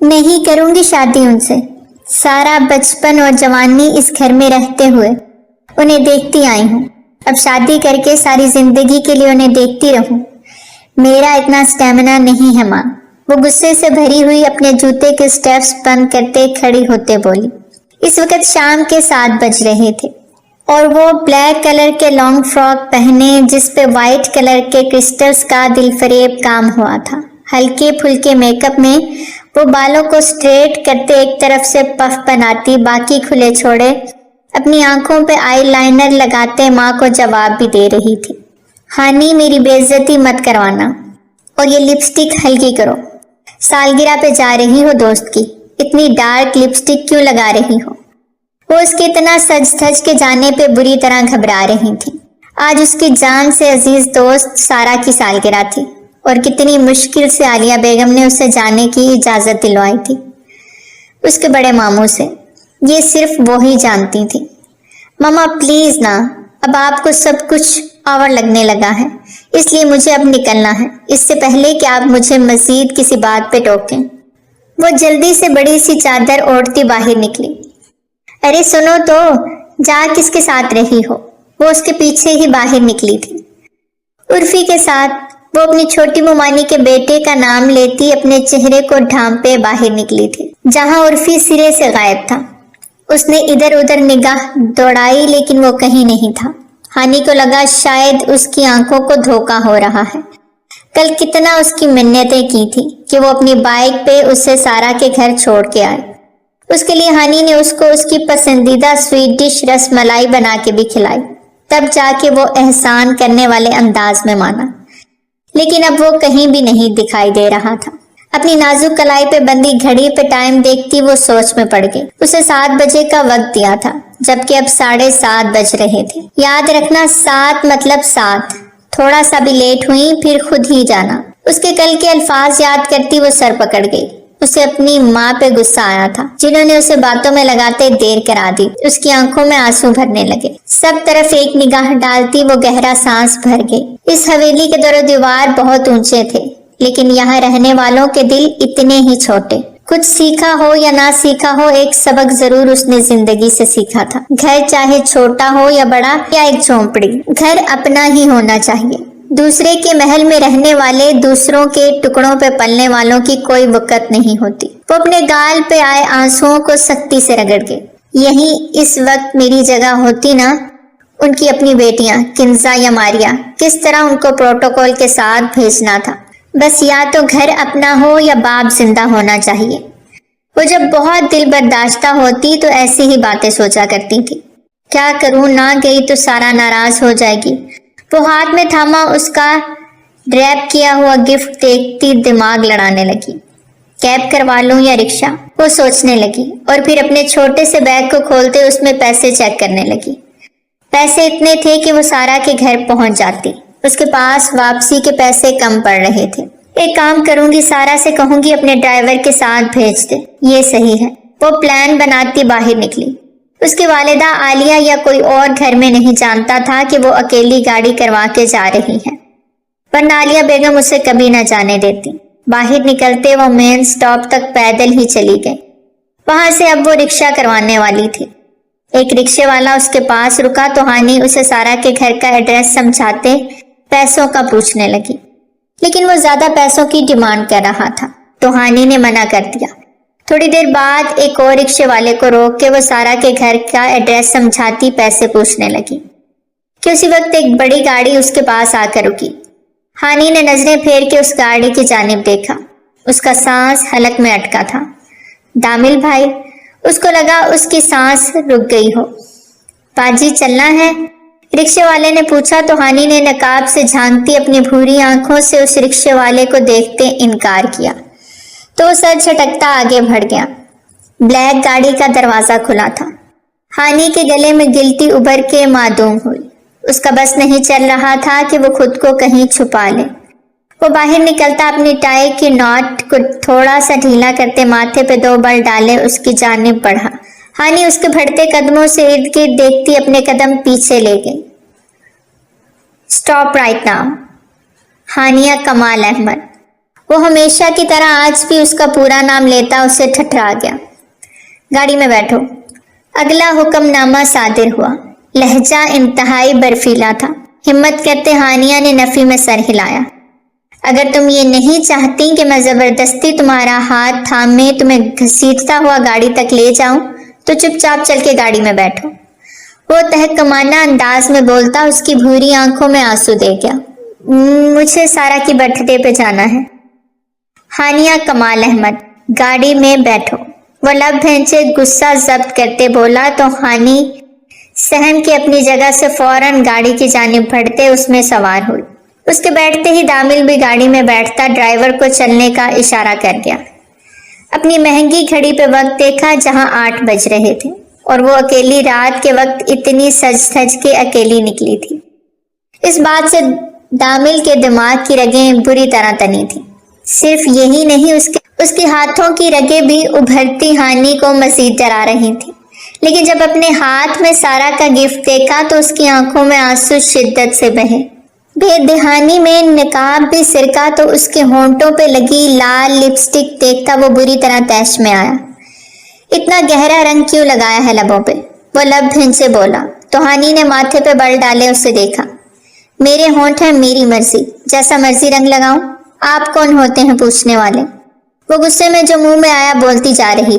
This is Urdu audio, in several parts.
نہیں کروں گی شادی ان سے. سارا بچپن اور جوانی اس گھر میں رہتے ہوئے انہیں دیکھتی آئی ہوں. اب شادی کر کے ساری زندگی کے لیے انہیں دیکھتی رہوں؟ میرا اتنا اسٹیمنا نہیں ہے ماں. وہ غصے سے بھری ہوئی اپنے جوتے کے سٹیپس بند کرتے کھڑی ہوتے بولی. اس وقت شام کے 7 بج رہے تھے اور وہ بلیک کلر کے لانگ فراک پہنے جس پہ وائٹ کلر کے کرسٹلز کا دل فریب کام ہوا تھا. ہلکے پھلکے میک اپ میں وہ بالوں کو سٹریٹ کرتے ایک طرف سے پف بناتی باقی کھلے چھوڑے اپنی آنکھوں پہ آئی لائنر لگاتے ماں کو جواب بھی دے رہی تھی. ہانی میری بے عزتی مت کروانا اور یہ لپسٹک ہلکی کرو. سالگرہ پہ جا رہی ہو دوست کی, اتنی ڈارک لپسٹک کیوں لگا رہی ہو؟ وہ اس کے اتنا سج دھج کے جانے پہ بری طرح گھبرا رہی تھی. آج اس کی جان سے عزیز دوست سارا کی سالگرہ تھی اور کتنی مشکل سے عالیہ بیگم نے اسے جانے کی اجازت دلوائی تھی اس کے بڑے ماموں سے. یہ صرف وہی جانتی تھی. ماما پلیز نا, اب آپ کو سب کچھ آور لگنے لگا ہے, اس لیے مجھے اب نکلنا ہے, اس سے پہلے کہ آپ مجھے مزید کسی بات پہ ٹوکیں. وہ جلدی سے بڑی سی چادر اوڑھتی باہر نکلی. ارے سنو تو, جا کس کے ساتھ رہی ہو؟ وہ اس کے پیچھے ہی باہر نکلی تھی. عرفی کے ساتھ. وہ اپنی چھوٹی ممانی کے بیٹے کا نام لیتی اپنے چہرے کو ڈھانپے باہر نکلی تھی جہاں عرفی سرے سے غائب تھا. اس نے ادھر ادھر نگاہ دوڑائی لیکن وہ کہیں نہیں تھا. ہانی کو لگا شاید اس کی آنکھوں کو دھوکا ہو رہا ہے. کل کتنا اس کی منتیں کی تھی کہ وہ اپنی بائک پہ اسے سارا کے گھر چھوڑ کے آئے. اس کے لیے ہانی نے اس کو اس کی پسندیدہ سویٹ ڈش رس ملائی بنا کے بھی کھلائی, تب جا کے وہ احسان کرنے والے انداز میں مانا. لیکن اب وہ کہیں بھی نہیں دکھائی دے رہا تھا. اپنی نازک کلائی پہ بندی گھڑی پہ ٹائم دیکھتی وہ سوچ میں پڑ گئی. اسے 7 بجے کا وقت دیا تھا جبکہ اب 7:30 بج رہے تھے. یاد رکھنا 7 مطلب 7. تھوڑا سا بھی لیٹ ہوئی پھر خود ہی جانا. اس کے کل کے الفاظ یاد کرتی وہ سر پکڑ گئی. اسے اپنی ماں پہ غصہ آیا تھا جنہوں نے اسے باتوں میں لگاتے دیر کرا دی. اس کی آنکھوں میں آنسو بھرنے لگے. سب طرف ایک نگاہ ڈالتی وہ گہرا سانس بھر گئی. اس حویلی کے در و دیوار بہت اونچے تھے لیکن یہاں رہنے والوں کے دل اتنے ہی چھوٹے. کچھ سیکھا ہو یا نہ سیکھا ہو, ایک سبق ضرور اس نے زندگی سے سیکھا تھا. گھر چاہے چھوٹا ہو یا بڑا یا ایک جھونپڑی, گھر اپنا ہی ہونا چاہیے. دوسرے کے محل میں رہنے والے, دوسروں کے ٹکڑوں پہ پلنے والوں کی کوئی وقت نہیں ہوتی. وہ اپنے گال پہ آئے آنسوؤں کو سختی سے رگڑ گئی. یہی اس وقت میری جگہ ہوتی نا, ان کی اپنی بیٹیاں کنزا یا ماریا, کس طرح ان کو پروٹوکول کے ساتھ بھیجنا تھا. بس یا تو گھر اپنا ہو یا باپ زندہ ہونا چاہیے. وہ جب بہت دل برداشتہ ہوتی تو ایسی ہی باتیں سوچا کرتی تھی. کیا کروں, نہ گئی تو سارا ناراض ہو جائے گی. وہ ہاتھ میں تھاما اس کا ریپ کیا ہوا گفٹ دیکھتی دماغ لڑانے لگی. کیب کروا لوں یا رکشا, وہ سوچنے لگی اور پھر اپنے چھوٹے سے بیگ کو کھولتے اس میں پیسے چیک کرنے لگی. پیسے اتنے تھے کہ وہ سارا کے گھر پہنچ جاتی. اس کے پاس واپسی کے پیسے کم پڑ رہے تھے. ایک کام کروں گی, سارا سے کہوں گی اپنے ڈرائیور کے ساتھ بھیج دے, یہ صحیح ہے. وہ پلان بناتی باہر نکلی. اس کی والدہ عالیہ یا کوئی اور گھر میں نہیں جانتا تھا کہ وہ اکیلی گاڑی کروا کے جا رہی ہے, ورنہ عالیہ بیگم اسے کبھی نہ جانے دیتی. باہر نکلتے وہ مین سٹاپ تک پیدل ہی چلی گئی. وہاں سے اب وہ رکشا کروانے والی تھی. ایک رکشے والا اس کے پاس رکا تو ہانی اسے سارا کے گھر کا ایڈریس سمجھاتے پیسوں کا پوچھنے لگی. لیکن وہ زیادہ پیسوں کی ڈیمانڈ کر رہا تھا تو ہانی نے منع کر دیا. تھوڑی دیر بعد ایک اور رکشے والے کو روک کے وہ سارا کے گھر کا ایڈریس سمجھاتی پیسے پوچھنے لگی کہ اسی وقت ایک بڑی گاڑی اس کے پاس آ کر رکی. ہانی نے نظریں پھیر کے اس گاڑی کی جانب دیکھا. اس کا سانس حلق میں اٹکا تھا. دامل بھائی, اس کو لگا اس کی سانس رک گئی ہو. باجی چلنا ہے, رکشے والے نے پوچھا تو ہانی نے نقاب سے جھانکتی اپنی بھوری آنکھوں سے اس رکشے والے کو دیکھتے انکار کیا تو وہ سر جھٹکتا آگے بڑھ گیا. بلیک گاڑی کا دروازہ کھلا تھا. ہانی کے گلے میں گلٹی ابھر کے معدوم ہوئی. اس کا بس نہیں چل رہا تھا کہ وہ خود کو کہیں چھپا لے. وہ باہر نکلتا اپنی ٹائی کی ناٹ کو تھوڑا سا ڈھیلا کرتے ماتھے پہ 2 بل ڈالے اس کی جانب بڑھا. ہانی اس کے بڑھتے قدموں سے ارد گرد دیکھتی اپنے قدم پیچھے لے گئی. Stop right now. Haniya Kamal Ahmed. وہ ہمیشہ کی طرح آج بھی اس کا پورا نام لیتا اسے ٹھٹھرا گیا۔ گاڑی میں بیٹھو۔ اگلا حکم نامہ صادر ہوا۔ لہجہ انتہائی برفیلا تھا۔ ہمت کرتے ہانیہ نے نفی میں سر ہلایا۔ اگر تم یہ نہیں چاہتی کہ میں زبردستی تمہارا ہاتھ تھامے تمہیں گھسیٹتا ہوا گاڑی تک لے جاؤں تو چپ چاپ چل کے گاڑی میں بیٹھو۔ وہ تحقمانہ انداز میں بولتا اس کی بھوری آنکھوں میں آنسو دے گیا۔ مجھے سارا کی برتھ ڈے پہ جانا ہے۔ ہانیہ کمال احمد، گاڑی میں بیٹھو۔ وہ لب بھینچے غصہ ضبط کرتے بولا تو ہانی سہم کے اپنی جگہ سے فوراً گاڑی کی جانب بڑھتے اس میں سوار ہوئی۔ اس کے بیٹھتے ہی دامل بھی گاڑی میں بیٹھتا ڈرائیور کو چلنے کا اشارہ کر دیا۔ اپنی مہنگی گھڑی پہ وقت دیکھا جہاں 8 بج رہے تھے، اور وہ اکیلی رات کے وقت اتنی سج دھج کے اکیلی نکلی تھی۔ اس بات سے دامل کے دماغ کی رگیں بری طرح تنی تھی۔ صرف یہی نہیں، اس کے ہاتھوں کی رگیں بھی ابھرتی ہانی کو مزید ڈرا رہی تھی۔ لیکن جب اپنے ہاتھ میں سارا کا گفٹ دیکھا تو اس کی آنکھوں میں آنسو شدت سے بہے۔ بے دہانی میں نقاب بھی سرکا تو اس کے ہونٹوں پہ لگی لال لپسٹک دیکھتا وہ بری طرح طیش میں آیا۔ اتنا گہرا رنگ کیوں لگایا ہے لبوں پہ؟ وہ لب بھنچے بولا تو ہانی نے ماتھے پہ بل ڈالے اسے دیکھا۔ میرے ہونٹ ہیں، میری مرضی، جیسا مرضی رنگ لگاؤں۔ آپ کون ہوتے ہیں پوچھنے والے؟ وہ غصے میں جو منہ میں آیا بولتی جا رہی۔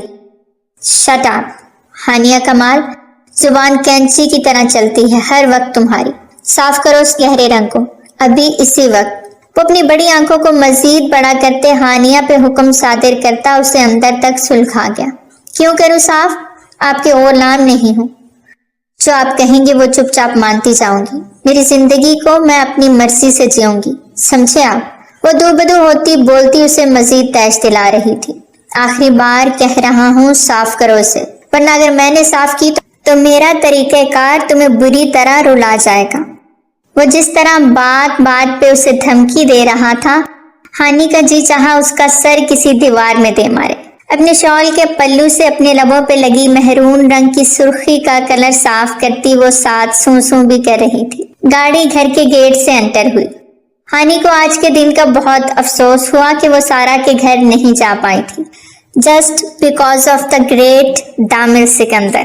شٹ اپ ہانیہ کمال، زبان کینچی کی طرح چلتی ہے ہر وقت تمہاری۔ صاف کرو اس گہرے رنگ کو ابھی اسی وقت۔ وہ اپنی بڑی آنکھوں کو مزید بڑا کرتے ہانیہ پہ حکم صادر کرتا اسے اندر تک سلگھا گیا۔ کیوں کروں صاف؟ آپ کے غلام نہیں ہوں۔ جو آپ کہیں گے وہ چپ چاپ مانتی جاؤں گی۔ میری زندگی کو میں اپنی مرضی سے جیوں گی، سمجھے آپ؟ وہ دو بدو ہوتی بولتی اسے مزید تیش دلا رہی تھی۔ آخری بار کہہ رہا ہوں صاف کرو اسے، ورنہ اگر میں نے صاف کی تو میرا طریقہ کار تمہیں بری طرح رلا جائے گا۔ وہ جس طرح بات بات پہ اسے دھمکی دے رہا تھا، ہانی کا جی چاہا اس کا سر کسی دیوار میں دے مارے۔ اپنے شال کے پلو سے اپنے لبوں پہ لگی مہرون رنگ کی سرخی کا کلر صاف کرتی وہ ساتھ سوں سوں بھی کر رہی تھی۔ گاڑی گھر کے گیٹ سے انٹر ہوئی۔ ہانی کو آج کے دن کا بہت افسوس ہوا کہ وہ سارا کے گھر نہیں جا پائی تھی، just because of the great Damil Sikandar.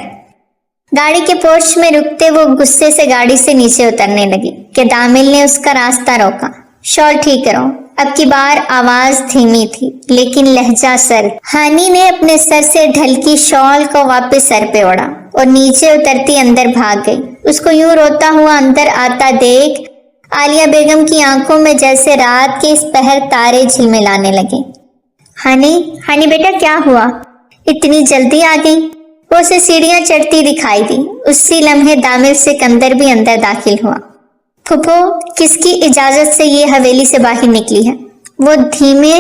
گاڑی کے پورچ میں رکتے وہ غصے سے گاڑی سے نیچے اترنے لگی کہ دامل نے اس کا راستہ روکا۔ شال ٹھیک کرو۔ اب کی بار آواز دھیمی تھی لیکن لہجہ سر۔ ہانی نے اپنے سر سے ڈھلکی شال کو واپس سر پہ اوڑا اور نیچے اترتی اندر بھاگ گئی۔ اس کو یوں روتا ہوا اندر آتا دیکھ عالیہ بیگم کی آنکھوں میں جیسے رات کے اس پہر تارے جھلملانے لگے۔ ہانی بیٹا کیا ہوا؟ اتنی جلدی آ گئی؟ وہ اسے سیڑھیاں چڑھتی دکھائی دی۔ اسی لمحے دامل سکندر بھی اندر داخل ہوا۔ پھپھو کس کی اجازت سے یہ حویلی سے باہر نکلی ہے؟ وہ دھیمے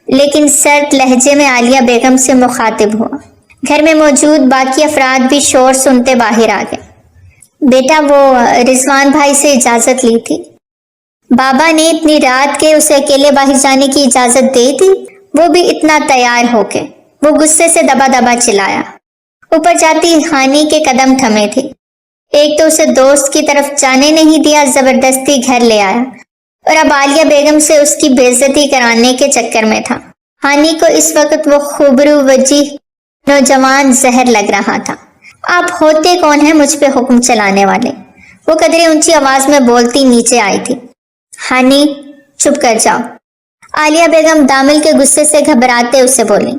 لیکن سرد لہجے میں عالیہ بیگم سے مخاطب ہوا۔ گھر میں موجود باقی افراد بھی شور سنتے باہر آ گئے۔ بیٹا وہ رضوان بھائی سے اجازت لی تھی۔ بابا نے اتنی رات کے اسے اکیلے باہر جانے کی اجازت دے دی؟ وہ بھی اتنا تیار ہو کے؟ وہ غصے سے دبا دبا چلایا۔ اوپر جاتی ہانی کے قدم تھمے تھے۔ ایک تو اسے دوست کی طرف جانے نہیں دیا، زبردستی گھر لے آیا، اور اب عالیہ بیگم سے اس کی بے عزتی کرانے کے چکر میں تھا۔ ہانی کو اس وقت وہ خوبرو وجیح نوجوان زہر لگ رہا تھا۔ آپ ہوتے کون ہیں مجھ پہ حکم چلانے والے؟ وہ قدرے اونچی آواز میں بولتی نیچے آئی تھی۔ ہانی چپ کر جاؤ، عالیہ بیگم دامل کے غصے سے گھبراتے اسے بولی،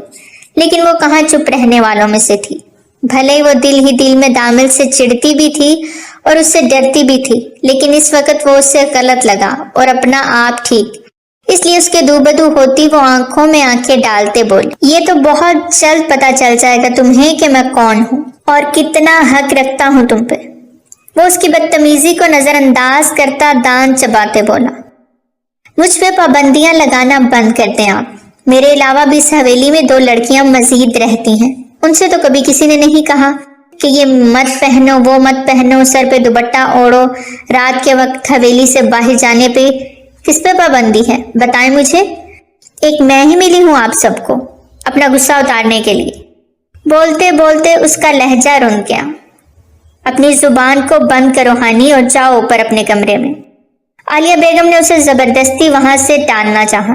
لیکن وہ کہاں چپ رہنے والوں میں سے تھی۔ بھلے وہ دل ہی دل میں دامل سے چڑھتی بھی تھی اور اس سے ڈرتی بھی تھی، لیکن اس وقت وہ اس سے غلط لگا اور اپنا آپ ٹھیک، اس لیے اس کے دو بدو ہوتی وہ آنکھوں میں آنکھیں ڈالتے بولی، یہ تو بہت جلد پتا چل جائے گا تمہیں کہ میں کون ہوں اور کتنا حق رکھتا ہوں تم پہ۔ وہ اس کی بدتمیزی کو نظر انداز کرتا دان چباتے بولا، مجھ پہ پابندیاں لگانا بند کر دیں آپ۔ میرے علاوہ بھی اس حویلی میں 2 لڑکیاں مزید رہتی ہیں، ان سے تو کبھی کسی نے نہیں کہا کہ یہ مت پہنو وہ مت پہنو، سر پہ دوپٹہ اوڑو۔ رات کے وقت حویلی سے باہر جانے پہ کس پہ پابندی ہے بتائیں مجھے؟ ایک میں ہی ملی ہوں آپ سب کو اپنا غصہ اتارنے کے لیے۔ بولتے بولتے اس کا لہجہ رن گیا۔ اپنی زبان کو بند کرو ہانی اور جاؤ اوپر اپنے کمرے میں۔ عالیہ بیگم نے اسے زبردستی وہاں سے ٹالنا چاہا۔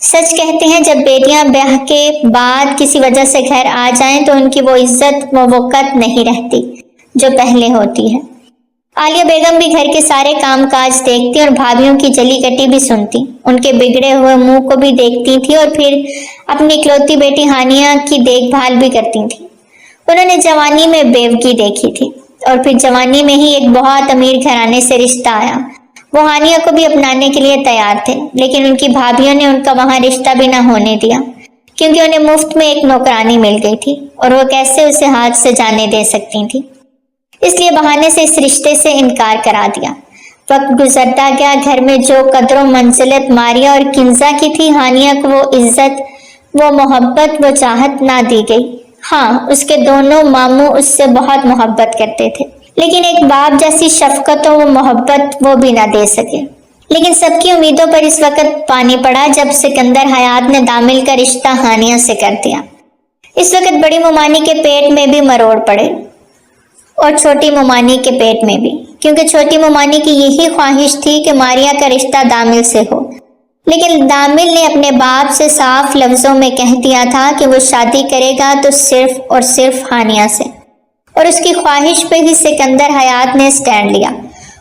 سچ کہتے ہیں جب بیٹیاں بیاہ کے بعد کسی وجہ سے گھر آ جائیں تو ان کی وہ عزت و وقت نہیں رہتی جو پہلے ہوتی ہے۔ عالیہ بیگم بھی گھر کے سارے کام کاج دیکھتی اور بھابھیوں کی جلی کٹی بھی سنتی، ان کے بگڑے ہوئے منہ کو بھی دیکھتی تھی اور پھر اپنی اکلوتی بیٹی ہانیہ کی دیکھ بھال بھی کرتی تھی۔ انہوں نے جوانی میں بیوگی دیکھی تھی اور پھر جوانی میں ہی ایک بہت امیر گھرانے سے رشتہ آیا۔ وہ ہانیہ کو بھی اپنانے کے لیے تیار تھے، لیکن ان کی بھابھیوں نے ان کا وہاں رشتہ بھی نہ ہونے دیا، کیونکہ انہیں مفت میں ایک نوکرانی مل گئی تھی اور وہ کیسے اسے ہاتھ سے جانے دے سکتی تھی، اس لیے بہانے سے اس رشتے سے انکار کرا دیا۔ وقت گزرتا گیا، گھر میں جو قدر و منزلت ماریا اور کنزا کی تھی، ہانیہ کو وہ عزت، وہ محبت، وہ چاہت نہ دی گئی۔ ہاں، اس کے دونوں ماموں اس سے بہت محبت کرتے تھے، لیکن ایک باپ جیسی شفقت و محبت وہ بھی نہ دے سکے۔ لیکن سب کی امیدوں پر اس وقت پانی پڑا جب سکندر حیات نے دامل کا رشتہ ہانیہ سے کر دیا۔ اس وقت بڑی ممانی کے پیٹ میں بھی مروڑ پڑے اور چھوٹی ممانی کے پیٹ میں بھی، کیونکہ چھوٹی ممانی کی یہی خواہش تھی کہ ماریا کا رشتہ دامل سے ہو، لیکن دامل نے اپنے باپ سے صاف لفظوں میں کہہ دیا تھا کہ وہ شادی کرے گا تو صرف اور صرف ہانیہ سے، اور اس کی خواہش پہ ہی سکندر حیات نے سٹینڈ لیا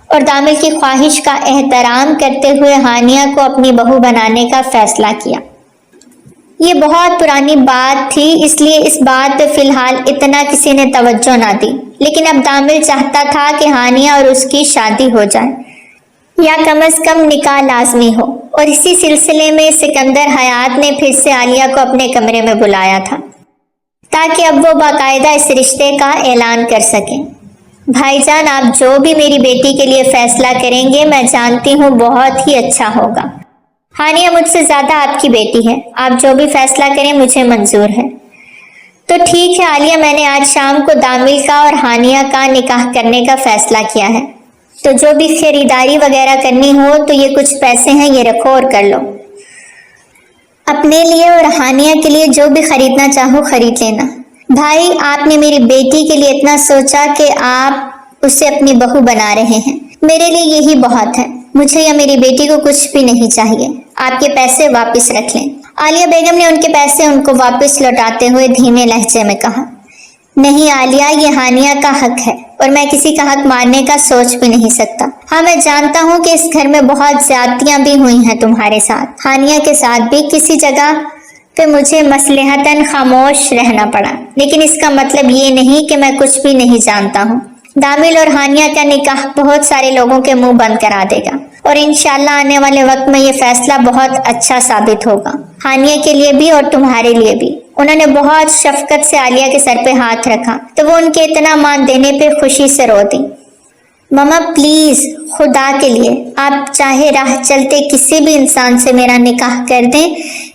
اور دامل کی خواہش کا احترام کرتے ہوئے ہانیہ کو اپنی بہو بنانے کا فیصلہ کیا۔ یہ بہت پرانی بات تھی، اس لیے اس بات پہ فی الحال اتنا کسی نے توجہ نہ دی، لیکن اب دامل چاہتا تھا کہ ہانیہ اور اس کی شادی ہو جائے یا کم از کم نکاح لازمی ہو، اور اسی سلسلے میں سکندر حیات نے پھر سے عالیہ کو اپنے کمرے میں بلایا تھا تاکہ اب وہ باقاعدہ اس رشتے کا اعلان کر سکیں۔ بھائی جان، آپ جو بھی میری بیٹی کے لیے فیصلہ کریں گے میں جانتی ہوں بہت ہی اچھا ہوگا۔ ہانیہ مجھ سے زیادہ آپ کی بیٹی ہے، آپ جو بھی فیصلہ کریں مجھے منظور ہے۔ تو ٹھیک ہے عالیہ، میں نے آج شام کو دامل کا اور ہانیہ کا نکاح کرنے کا فیصلہ کیا ہے، تو جو بھی خریداری وغیرہ کرنی ہو تو یہ کچھ پیسے ہیں، یہ رکھو اور کر لو۔ اپنے لیے اور ہانیہ کے لیے جو بھی خریدنا چاہو خرید لینا۔ بھائی، آپ نے میری بیٹی کے لیے اتنا سوچا کہ آپ اسے اپنی بہو بنا رہے ہیں، میرے لیے یہی بہت ہے۔ مجھے یا میری بیٹی کو کچھ بھی نہیں چاہیے، آپ کے پیسے واپس رکھ لیں۔ عالیہ بیگم نے ان کے پیسے ان کو واپس لوٹاتے ہوئے دھیمے لہجے میں کہا، نہیں عالیہ، یہ ہانیہ کا حق ہے اور میں کسی کا حق مارنے کا سوچ بھی نہیں سکتا۔ ہاں، میں جانتا ہوں کہ اس گھر میں بہت زیادتیاں بھی ہوئی ہیں تمہارے ساتھ، ہانیہ کے ساتھ بھی، کسی جگہ پہ مجھے مصلحتاً خاموش رہنا پڑا، لیکن اس کا مطلب یہ نہیں کہ میں کچھ بھی نہیں جانتا ہوں۔ دامل اور ہانیہ کا نکاح بہت سارے لوگوں کے منہ بند کرا دے گا اور انشاءاللہ آنے والے وقت میں یہ فیصلہ بہت اچھا ثابت ہوگا، ہانیہ کے لیے بھی اور تمہارے لیے بھی۔ انہوں نے بہت شفقت سے عالیہ کے سر پہ ہاتھ رکھا تو وہ ان کے اتنا مان دینے پہ خوشی سے رو دی۔ ماما پلیز، خدا کے لیے آپ چاہے راہ چلتے کسی بھی انسان سے میرا نکاح کر دیں،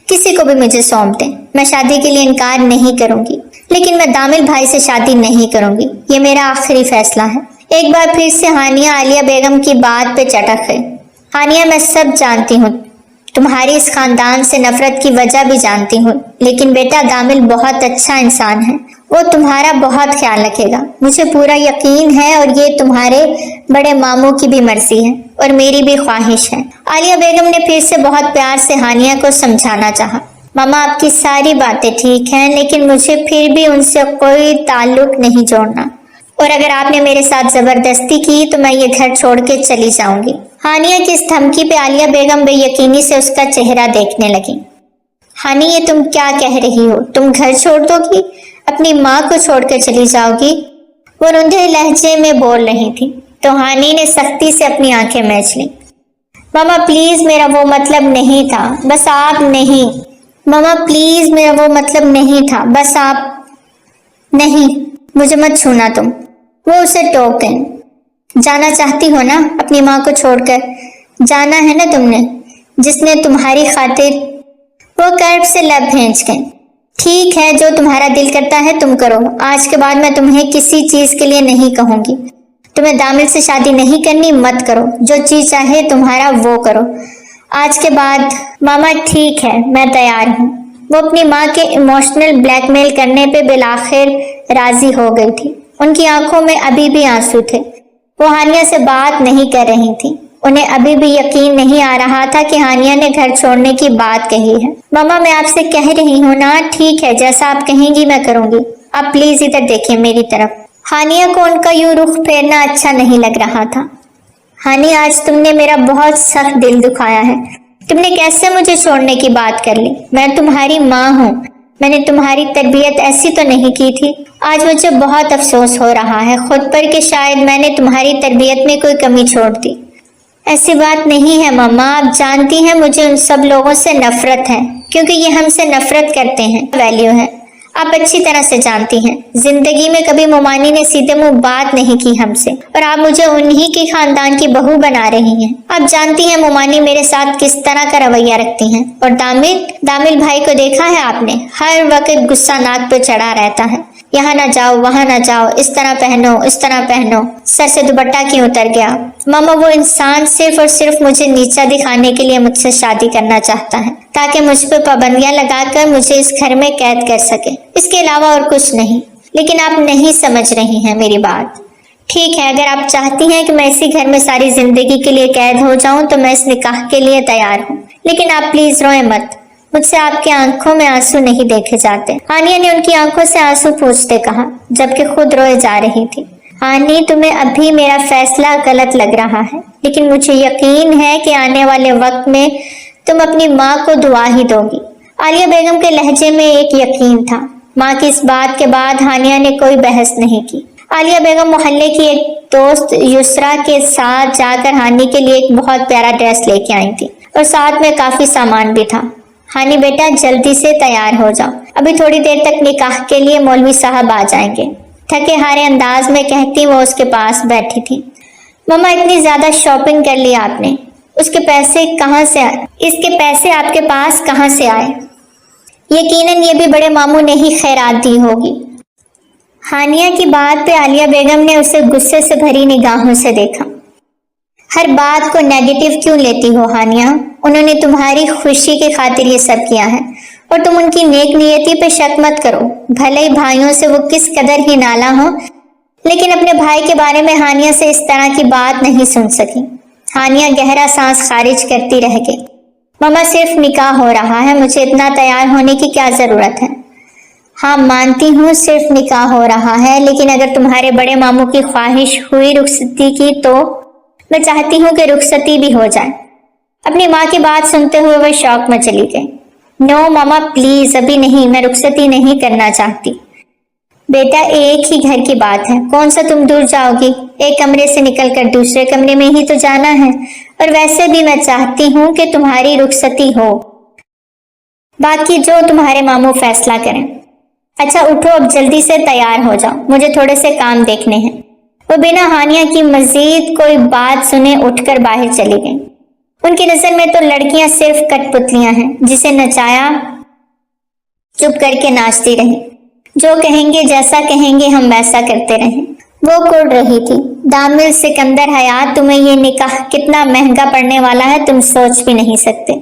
کسی کو بھی مجھے سونپ دیں، میں شادی کے لیے انکار نہیں کروں گی، لیکن میں دامل بھائی سے شادی نہیں کروں گی، یہ میرا آخری فیصلہ ہے۔ ایک بار پھر سے ہانیہ عالیہ بیگم کی بات پہ چٹک گئی۔ ہانیہ، میں سب جانتی ہوں، تمہاری اس خاندان سے نفرت کی وجہ بھی جانتی ہوں، لیکن بیٹا دامل بہت اچھا انسان ہے، وہ تمہارا بہت خیال رکھے گا، مجھے پورا یقین ہے، اور یہ تمہارے بڑے ماموں کی بھی مرضی ہے اور میری بھی خواہش ہے۔ عالیہ بیگم نے پھر سے بہت پیار سے ہانیہ کو سمجھانا چاہا، ماما آپ کی ساری باتیں ٹھیک ہیں، لیکن مجھے پھر بھی ان سے کوئی تعلق نہیں جوڑنا، اور اگر آپ نے میرے ساتھ زبردستی کی تو میں یہ گھر چھوڑ کے چلی جاؤں گی۔ ہانیہ کی اس دھمکی پہ عالیہ بیگم بے یقینی سے اس کا چہرہ دیکھنے لگی۔ ہانی، یہ تم کیا کہہ رہی ہو؟ تم گھر چھوڑ دو گی؟ اپنی ماں کو چھوڑ کر چلی جاؤ گی؟ وہ رندھے لہجے میں بول رہی تھی تو ہانی نے سختی سے اپنی آنکھیں میچ لیں۔ ماما پلیز، میرا وہ مطلب نہیں تھا، بس آپ نہیں۔ ماما پلیز، میرا وہ مطلب نہیں تھا، بس آپ نہیں، مجھے مت چھونا تم۔ وہ اسے ٹوک گئیں۔ جانا چاہتی ہو نا اپنی ماں کو چھوڑ کر؟ جانا ہے نا تم نے، جس نے تمہاری خاطر۔ وہ کرب سے لب بھینچ گئیں۔ ٹھیک ہے، جو تمہارا دل کرتا ہے تم کرو، آج کے بعد میں تمہیں کسی چیز کے لیے نہیں کہوں گی۔ تمہیں دامل سے شادی نہیں کرنی، مت کرو، جو چیز چاہے تمہارا وہ کرو آج کے بعد۔ ماما ٹھیک ہے، میں تیار ہوں۔ وہ اپنی ماں کے ایموشنل بلیک میل کرنے پہ بالآخر راضی ہو گئی تھی۔ ان کی آنکھوں میں ابھی بھی آنسو تھے، وہ ہانیہ سے بات نہیں کر رہی تھی۔ انہیں ابھی بھی یقین نہیں آ رہا تھا کہ ہانیہ نے گھر چھوڑنے کی بات کہی ہے۔ ماما میں آپ سے کہہ رہی ہوں نا، ٹھیک ہے جیسا آپ کہیں گی میں کروں گی، آپ پلیز ادھر دیکھیں میری طرف۔ ہانیہ کو ان کا یوں رخ پھیرنا اچھا نہیں لگ رہا تھا۔ ہانی آج تم نے میرا بہت سخت دل دکھایا ہے، تم نے کیسے مجھے چھوڑنے کی بات کر لی؟ میں تمہاری ماں ہوں، میں نے تمہاری تربیت ایسی تو نہیں کی تھی۔ آج مجھے بہت افسوس ہو رہا ہے خود پر کہ شاید میں نے تمہاری تربیت میں کوئی کمی چھوڑ دی۔ ایسی بات نہیں ہے ماما، آپ جانتی ہیں مجھے ان سب لوگوں سے نفرت ہے کیونکہ یہ ہم سے نفرت کرتے ہیں، ویلیو ہے۔ آپ اچھی طرح سے جانتی ہیں زندگی میں کبھی مومانی نے سیدھے منہ بات نہیں کی ہم سے، اور آپ مجھے انہی کے خاندان کی بہو بنا رہی ہیں۔ آپ جانتی ہیں مومانی میرے ساتھ کس طرح کا رویہ رکھتی ہیں، اور دامل بھائی کو دیکھا ہے آپ نے، ہر وقت غصہ ناک پہ چڑھا رہتا ہے، یہاں نہ جاؤ وہاں نہ جاؤ، اس طرح پہنو اس طرح پہنو، سر سے دوپٹہ کیوں اتر گیا؟ ماما وہ انسان صرف اور صرف مجھے نیچا دکھانے کے لیے مجھ سے شادی کرنا چاہتا ہے تاکہ مجھ پہ پابندیاں لگا کر مجھے اس گھر میں قید کر سکے، اس کے علاوہ اور کچھ نہیں۔ لیکن آپ نہیں سمجھ رہی ہیں میری بات۔ ٹھیک ہے اگر آپ چاہتی ہیں کہ میں اسی گھر میں ساری زندگی کے لیے قید ہو جاؤں تو میں اس نکاح کے لیے تیار ہوں، لیکن آپ پلیز روئیں مت، مجھ سے آپ کی آنکھوں میں آنسو نہیں دیکھے جاتے۔ ہانیہ نے ان کی آنکھوں سے آنسو پوچھتے کہا جبکہ خود روئے جا رہی تھی۔ ہانی تمہیں ابھی میرا فیصلہ غلط لگ رہا ہے، لیکن مجھے یقین ہے کہ آنے والے وقت میں تم اپنی ماں کو دعا ہی دو گی۔ عالیہ بیگم کے لہجے میں ایک یقین تھا۔ ماں کی اس بات کے بعد ہانیہ نے کوئی بحث نہیں کی۔ عالیہ بیگم محلے کی ایک دوست یسرا کے ساتھ جا کر ہانی کے لیے ایک بہت پیارا ڈریس لے کے آئی تھی، اور ساتھ میں کافی سامان بھی تھا۔ ہانی بیٹا جلدی سے تیار ہو جاؤ، ابھی تھوڑی دیر تک نکاح کے لیے مولوی صاحب آ جائیں گے، تھکے ہارے انداز میں کہتی وہ اس کے پاس بیٹھی تھی۔ ماما اتنی زیادہ شاپنگ کر لی آپ نے، اس کے پیسے آپ کے پاس کہاں سے آئے؟ یقیناً یہ بھی بڑے ماموں نے ہی خیرات دی ہوگی۔ ہانیہ کی بات پہ عالیہ بیگم نے اسے غصے سے بھری نگاہوں سے دیکھا۔ ہر بات کو نیگیٹو کیوں لیتی ہو ہانیہ؟ انہوں نے تمہاری خوشی کی خاطر یہ سب کیا ہے، اور تم ان کی نیک نیتی پہ شک مت کرو، بھلے ہی بھائیوں سے وہ کس قدر ہی نالا ہو، لیکن اپنے بھائی کے بارے میں ہانیہ سے اس طرح کی بات نہیں سن سکی۔ ہانیہ گہرا سانس خارج کرتی رہ گئی۔ ماما صرف نکاح ہو رہا ہے، مجھے اتنا تیار ہونے کی کیا ضرورت ہے؟ ہاں مانتی ہوں صرف نکاح ہو رہا ہے، لیکن اگر تمہارے بڑے ماموں کی خواہش ہوئی رخصتی کی تو میں چاہتی ہوں کہ رخصتی بھی ہو جائے۔ اپنی ماں کی بات سنتے ہوئے وہ شوق میں چلی گئی۔ نو ماما پلیز ابھی نہیں، میں رخصتی نہیں کرنا چاہتی۔ بیٹا ایک ہی گھر کی بات ہے، کون سا تم دور جاؤ گی؟ ایک کمرے سے نکل کر دوسرے کمرے میں ہی تو جانا ہے، اور ویسے بھی میں چاہتی ہوں کہ تمہاری رخصتی ہو، باقی جو تمہارے ماموں فیصلہ کریں۔ اچھا اٹھو اب جلدی سے تیار ہو جاؤ، مجھے تھوڑے سے کام دیکھنے ہیں۔ وہ بنا ہانیہ کی مزید کوئی بات سنے اٹھ کر باہر چلی گئیں۔ ان کی نظر میں تو لڑکیاں صرف کٹ پتلیاں ہیں، جسے نچایا چپ کر کے ناچتی رہیں، جو کہیں گے جیسا کہیں گے ہم ویسا کرتے رہیں۔ وہ کڑ رہی تھی، دامل سکندر حیات تمہیں یہ نکاح کتنا مہنگا پڑنے والا ہے تم سوچ بھی نہیں سکتے۔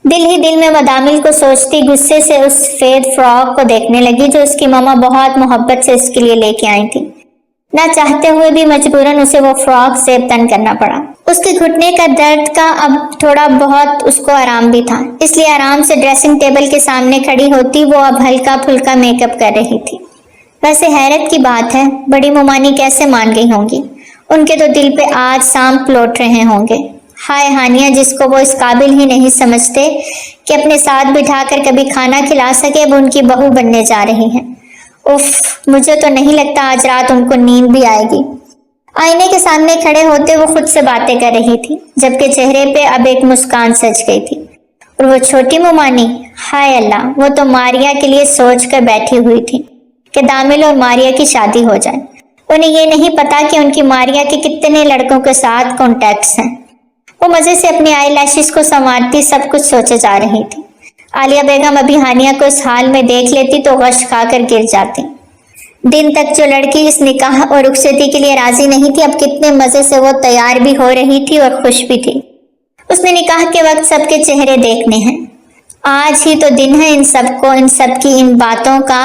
دل ہی دل میں وہ دامل کو سوچتی غصے سے اس سفید فراک کو دیکھنے لگی جو اس کی ماما بہت محبت سے اس کے لیے لے کے آئی تھی۔ نہ چاہتے ہوئے بھی مجبوراً اسے وہ فراک زیب تن کرنا پڑا۔ اس کے گھٹنے کا درد کا اب تھوڑا بہت اس کو آرام بھی تھا، اس لیے آرام سے ڈریسنگ ٹیبل کے سامنے کھڑی ہوتی وہ اب ہلکا پھلکا میک اپ کر رہی تھی۔ ویسے حیرت کی بات ہے بڑی مومانی کیسے مان گئی ہوں گی، ان کے تو دل پہ آج سانپ لوٹ رہے ہوں گے۔ ہائے ہانیہ جس کو وہ اس قابل ہی نہیں سمجھتے کہ اپنے ساتھ بٹھا کر کبھی کھانا کھلا سکے اب ان کی بہو بننے جا رہی ہیں۔ اف مجھے تو نہیں لگتا آج رات ان کو نیند بھی آئے گی۔ آئینے کے سامنے کھڑے ہوتے وہ خود سے باتیں کر رہی تھی، جبکہ چہرے پہ اب ایک مسکان سج گئی تھی۔ اور وہ چھوٹی مومانی، ہائے اللہ، وہ تو ماریا کے لیے سوچ کر بیٹھی ہوئی تھی کہ دامل اور ماریا کی شادی ہو جائے۔ انہیں یہ نہیں پتا کہ ان کی ماریا کے کتنے لڑکوں کے ساتھ کانٹیکٹس ہیں۔ وہ مزے سے اپنی آئی لیشز کو سنوارتی سب کچھ سوچے جا رہی تھی۔ عالیہ بیگم ابھی ہانیہ کو اس حال میں دیکھ لیتی تو غش کھا کر گر جاتی۔ دن تک جو لڑکی اس نکاح اور رخصتی کے لیے راضی نہیں تھی اب کتنے مزے سے وہ تیار بھی ہو رہی تھی اور خوش بھی تھی۔ اس نے نکاح کے وقت سب کے چہرے دیکھنے ہیں، آج ہی تو دن ہے ان سب کو، ان سب کی ان باتوں کا،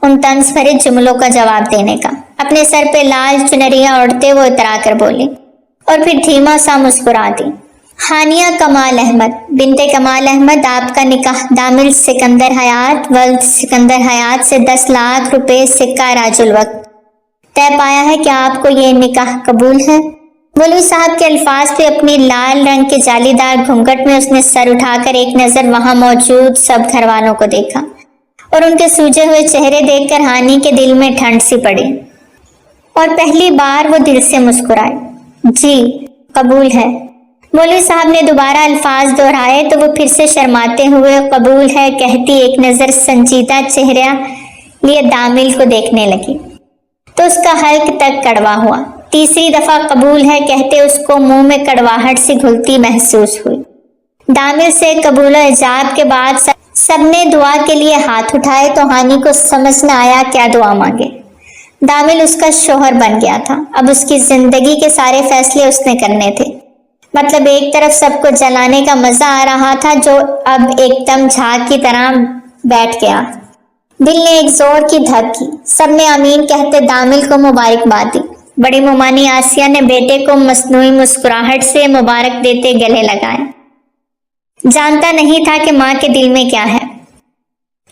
ان طنز بھرے جملوں کا جواب دینے کا۔ اپنے سر پہ لال چنریاں اوڑھتے وہ اترا کر بولی، اور پھر دھیما سا مسکرا دی۔ ہانیہ کمال احمد بنت کمال احمد، آپ کا نکاح دامل سکندر حیات ولد سکندر حیات سے 10 لاکھ روپے سکہ راج الوقت طے پایا ہے۔ کیا آپ کو یہ نکاح قبول ہے؟ مولوی صاحب کے الفاظ پہ اپنی لال رنگ کے جالی دار گھونگھٹ میں اس نے سر اٹھا کر ایک نظر وہاں موجود سب گھر والوں کو دیکھا اور ان کے سوجے ہوئے چہرے دیکھ کر ہانی کے دل میں ٹھنڈ سی پڑی اور پہلی بار وہ دل سے مسکرائے۔ جی قبول ہے۔ مولوی صاحب نے دوبارہ الفاظ دہرائے تو وہ پھر سے شرماتے ہوئے قبول ہے کہتی ایک نظر سنجیدہ چہرہ لیے دامل کو دیکھنے لگی تو اس کا حلق تک کڑوا ہوا۔ تیسری دفعہ قبول ہے کہتے اس کو منہ میں کڑواہٹ سی گھلتی محسوس ہوئی۔ دامل سے قبول و ایجاب کے بعد سب نے دعا کے لیے ہاتھ اٹھائے تو ہانی کو سمجھ نہ آیا کیا دعا مانگے۔ دامل اس کا شوہر بن گیا تھا، اب اس کی زندگی کے سارے فیصلے اس نے کرنے تھے۔ مطلب ایک طرف سب کو جلانے کا مزہ آ رہا تھا جو اب ایک دم جھاگ کی طرح بیٹھ گیا۔ دل نے ایک زور کی دھک کی، سب نے آمین کہتے دامل کو مبارکباد دی۔ بڑی ممانی آسیہ نے بیٹے کو مصنوعی مسکراہٹ سے مبارک دیتے گلے لگایا۔ جانتا نہیں تھا کہ ماں کے دل میں کیا ہے،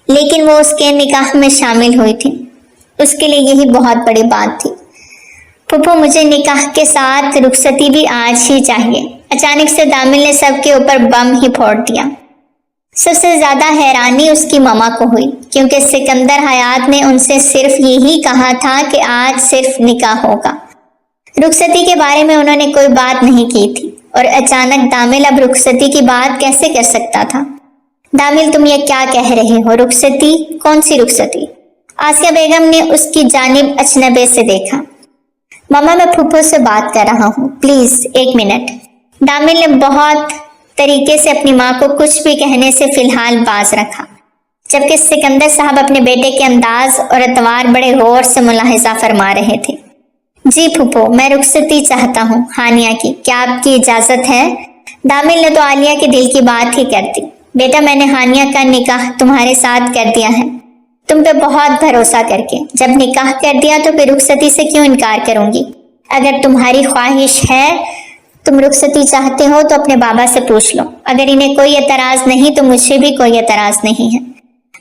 لیکن وہ اس کے نکاح میں شامل ہوئی تھی، اس کے لیے یہی بہت بڑی بات تھی۔ پھپھو مجھے نکاح کے ساتھ رخصتی بھی آج ہی چاہیے۔ اچانک سے دامل نے سب کے اوپر بم ہی پھوڑ دیا۔ سب سے زیادہ حیرانی اس کی ماما کو ہوئی کیونکہ سکندر حیات نے ان سے صرف یہی کہا تھا کہ آج صرف نکاح ہوگا، رخصتی کے بارے میں انہوں نے کوئی بات نہیں کی تھی، اور اچانک دامل اب رخصتی کی بات کیسے کر سکتا تھا؟ دامل تم یہ کیا کہہ رہے ہو؟ رخصتی؟ کون سی رخصتی؟ آسیہ بیگم نے اس کی جانب اچنبے سے دیکھا۔ ماما میں پھپھو سے بات کر رہا ہوں، پلیز 1 منٹ۔ دامل نے بہت طریقے سے اپنی ماں کو کچھ بھی کہنے سے فی الحال باز رکھا، جبکہ سکندر صاحب اپنے بیٹے کے انداز اور اعتبار بڑے غور سے ملاحظہ فرما رہے تھے۔ جی پھپھو میں رخصتی چاہتا ہوں ہانیہ کی، کیا آپ کی اجازت ہے؟ دامل نے تو عالیہ کے دل کی بات ہی کر دی۔ بیٹا میں نے ہانیہ کا نکاح تمہارے ساتھ کر دیا ہے، تم پہ بہت بھروسہ کر کے۔ جب نکاح کر دیا تو پھر رخصتی سے کیوں انکار کروں گی؟ اگر تمہاری خواہش ہے تم رخصتی چاہتے ہو تو اپنے بابا سے پوچھ لو، اگر انہیں کوئی اعتراض نہیں تو مجھے بھی کوئی اعتراض نہیں ہے۔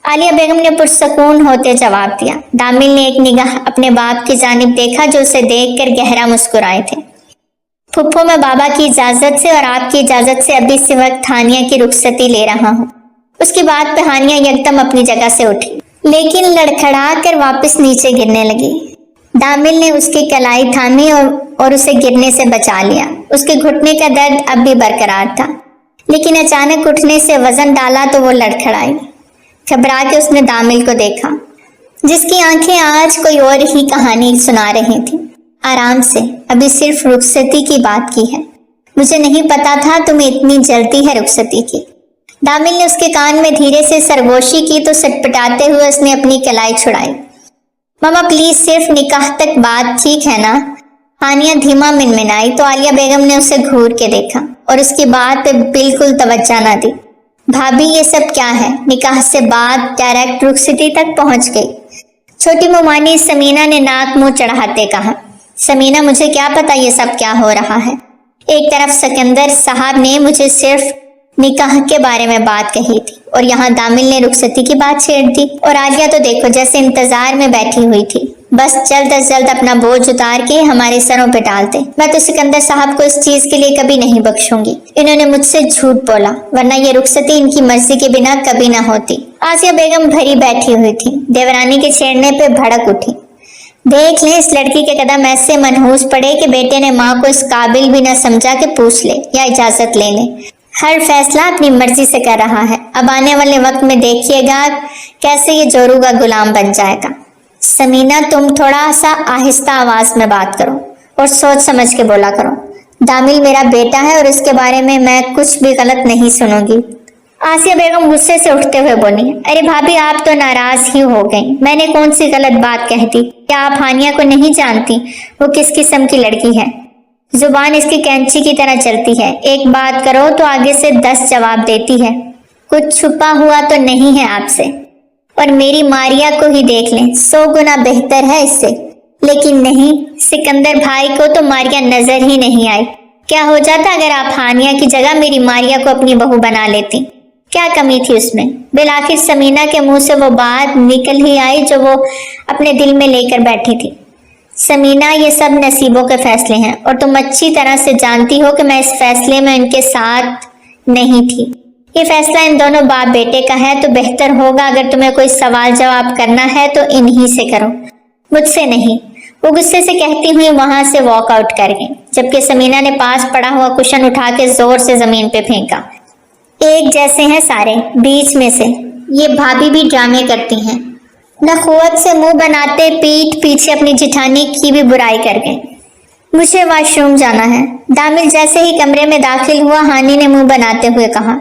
عالیہ بیگم نے پرسکون ہوتے جواب دیا۔ دامل نے ایک نگاہ اپنے باپ کی جانب دیکھا جو اسے دیکھ کر گہرا مسکرائے تھے۔ پھپھو میں بابا کی اجازت سے اور آپ کی اجازت سے ابھی اسی وقت ہانیہ کی رخصتی لے رہا ہوں۔ اس کی بات پہ ہانیہ یکدم اپنی جگہ سے اٹھی لیکن لڑکھڑا کر واپس نیچے گرنے لگی۔ دامل نے اس کی کلائی تھامی اور اسے گرنے سے بچا لیا۔ اس کے گھٹنے کا درد اب بھی برقرار تھا لیکن اچانک اٹھنے سے وزن ڈالا تو وہ لڑکھڑائی۔ گھبرا کے اس نے دامل کو دیکھا جس کی آنکھیں آج کوئی اور ہی کہانی سنا رہی تھیں۔ آرام سے، ابھی صرف رخصتی کی بات کی ہے، مجھے نہیں پتا تھا تمہیں اتنی جلدی ہے رخصتی کی۔ دامل نے اس کے کان میں دھیرے سے سرگوشی کی تو سٹپٹاتے ہوئے اس نے اپنی کلائی چھڑائی۔ ماما پلیز صرف نکاح تک بات، ٹھیک ہے نا؟ ہانیہ دھیما منمنائی تو عالیہ بیگم نے اسے گھور کے دیکھا اور اس کی بات پہ بالکل توجہ نہ دی۔ بھابھی یہ سب کیا ہے؟ نکاح سے بات ڈائریکٹ رخصتی تک پہنچ گئی۔ چھوٹی ممانی سمینہ نے ناک منہ چڑھاتے کہا۔ سمینہ مجھے کیا پتا یہ سب کیا ہو رہا ہے؟ ایک طرف سکندر صاحب نے مجھے صرف نکاح کے بارے میں بات کہی تھی اور یہاں دامل نے رخصتی کی بات چھیڑ دی، اور عالیہ تو دیکھو جیسے انتظار میں بیٹھی ہوئی تھی، بس جلد از جلد اپنا بوجھ اتار کے ہمارے سروں پہ ڈالتے۔ میں تو سکندر صاحب کو اس چیز کے لیے کبھی نہیں بخشوں گی، انہوں نے مجھ سے جھوٹ بولا ورنہ یہ رخصتی ان کی مرضی کے بنا کبھی نہ ہوتی۔ آسیہ بیگم بھری بیٹھی ہوئی تھی، دیورانی کے چھیڑنے پہ بھڑک اٹھی۔ دیکھ لیں اس لڑکی کے قدم ایسے منحوس پڑے کہ بیٹے نے ماں کو اس قابل بھی نہ سمجھا کہ پوچھ لے یا اجازت لے لے، ہر فیصلہ اپنی مرضی سے کر رہا ہے۔ اب آنے والے وقت میں دیکھیے گا کیسے یہ جورو کا غلام بن جائے گا۔ سمینہ تم تھوڑا سا آہستہ آواز میں بات کرو اور سوچ سمجھ کے بولا کرو۔ دامل میرا بیٹا ہے اور اس کے بارے میں کچھ بھی غلط نہیں سنوں گی۔ آسیہ بیگم غصے سے اٹھتے ہوئے بولی، ارے بھابھی آپ تو ناراض ہی ہو گئی، میں نے کون سی غلط بات کہہ دی؟ کیا آپ ہانیہ کو نہیں جانتی وہ کس قسم کی لڑکی ہے؟ زبان اس کی کینچی کی طرح چلتی ہے، ایک بات کرو تو آگے سے 10 جواب دیتی ہے، کچھ چھپا ہوا تو نہیں ہے آپ سے۔ اور میری ماریا کو ہی دیکھ لیں، 100 گنا بہتر ہے اس سے، لیکن نہیں، سکندر بھائی کو تو ماریا نظر ہی نہیں آئی۔ کیا ہو جاتا اگر آپ ہانیہ کی جگہ میری ماریا کو اپنی بہو بنا لیتی؟ کیا کمی تھی اس میں؟ بالآخر سمینا کے منہ سے وہ بات نکل ہی آئی جو وہ اپنے دل میں لے کر بیٹھی تھی۔ سمینا، یہ سب نصیبوں کے فیصلے ہیں اور تم اچھی طرح سے جانتی ہو کہ میں اس فیصلے میں ان کے ساتھ نہیں تھی۔ یہ فیصلہ ان دونوں باپ بیٹے کا ہے، تو بہتر ہوگا اگر تمہیں کوئی سوال جواب کرنا ہے تو انہی سے کرو، مجھ سے نہیں۔ وہ غصے سے کہتی ہوئی وہاں سے واک آؤٹ کر گئی، جبکہ سمینا نے پاس پڑا ہوا کشن اٹھا کے زور سے زمین پہ پھینکا۔ ایک جیسے ہیں سارے، بیچ میں سے یہ بھابھی بھی ڈرامے کرتی ہیں۔ نخوت سے منہ بناتے پیٹھ پیچھے اپنی جٹھانی کی بھی برائی کر گئے۔ مجھے واش روم جانا ہے، دامل جیسے ہی کمرے میں داخل ہوا ہانی نے منہ بناتے ہوئے کہا۔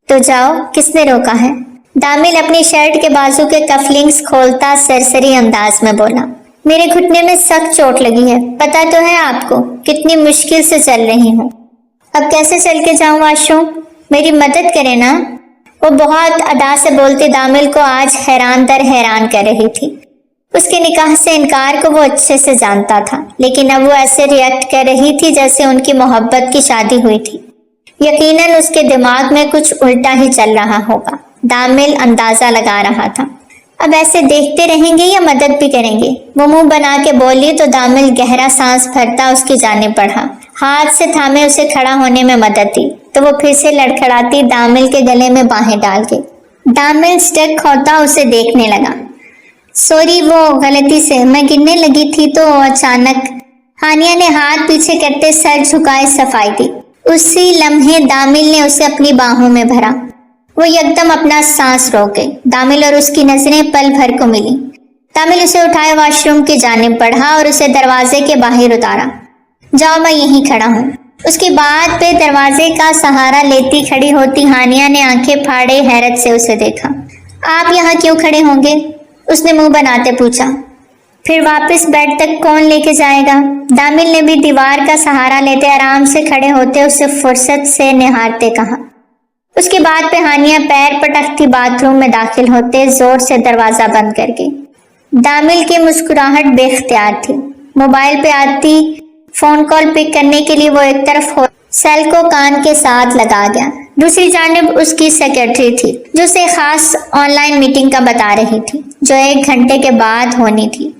تو جاؤ، کس نے روکا ہے؟ دامل اپنی شرٹ کے بازو کے کف لنکس کھولتا سرسری انداز میں بولا۔ میرے گھٹنے میں سخت چوٹ لگی ہے، پتہ تو ہے آپ کو، کتنی مشکل سے چل رہی ہوں۔ اب کیسے چل کے جاؤں واش روم؟ میری مدد کرے نا۔ وہ بہت ادا سے بولتی دامل کو آج حیران در حیران کر رہی تھی۔ اس کے نکاح سے انکار کو وہ اچھے سے جانتا تھا، لیکن اب وہ ایسے ریئیکٹ کر رہی تھی جیسے ان کی محبت کی شادی ہوئی تھی۔ یقیناً اس کے دماغ میں کچھ الٹا ہی چل رہا ہوگا، دامل اندازہ لگا رہا تھا۔ اب ایسے دیکھتے رہیں گے یا مدد بھی کریں گے؟ وہ منہ بنا کے بولی تو دامل گہرا سانس بھرتا اس کی جانب بڑھا، ہاتھ سے تھامے اسے کھڑا ہونے میں مدد دی، تو وہ پھر سے لڑکھڑاتی دامل کے گلے میں باہیں ڈال کے۔ دامل سٹک ہوتا اسے دیکھنے لگا۔ سوری، وہ غلطی سے میں گرنے لگی تھی تو اچانک۔ ہانیہ نے ہاتھ پیچھے کرتے سر جھکائے صفائی دی۔ اسی لمحے دامل نے اسے اپنی باہوں میں بھرا۔ وہ یکدم اپنا سانس روک گئی۔ دامل اور اس کی نظریں پل بھر کو ملی۔ دامل اسے اٹھائے واش روم کی جانب بڑھا اور اسے دروازے کے باہر اتارا۔ جاؤ، میں یہیں کھڑا ہوں۔ اس کی بات پہ دروازے کا سہارا لیتی کھڑی ہوتی ہانیہ نے آنکھیں پھاڑے حیرت سے اسے دیکھا۔ آپ یہاں کیوں کھڑے ہوں گے؟ اس نے منہ بناتے پوچھا۔ پھر واپس بیڈ تک کون لے کے جائے گا؟ دامل نے بھی دیوار کا سہارا لیتے آرام سے کھڑے ہوتے اسے فرصت سے نہارتے کہا۔ اس کے بعد پہ ہانیہ پیر پٹکتی باتھ روم میں داخل ہوتے زور سے دروازہ بند کر گئی۔ دامل کی مسکراہٹ بے اختیار تھی۔ موبائل پہ آتی فون کال پک کرنے کے لیے وہ ایک طرف ہو سیل کو کان کے ساتھ لگا گیا۔ دوسری جانب اس کی سیکرٹری تھی جو اسے خاص آن لائن میٹنگ کا بتا رہی تھی جو 1 گھنٹے کے بعد ہونی تھی،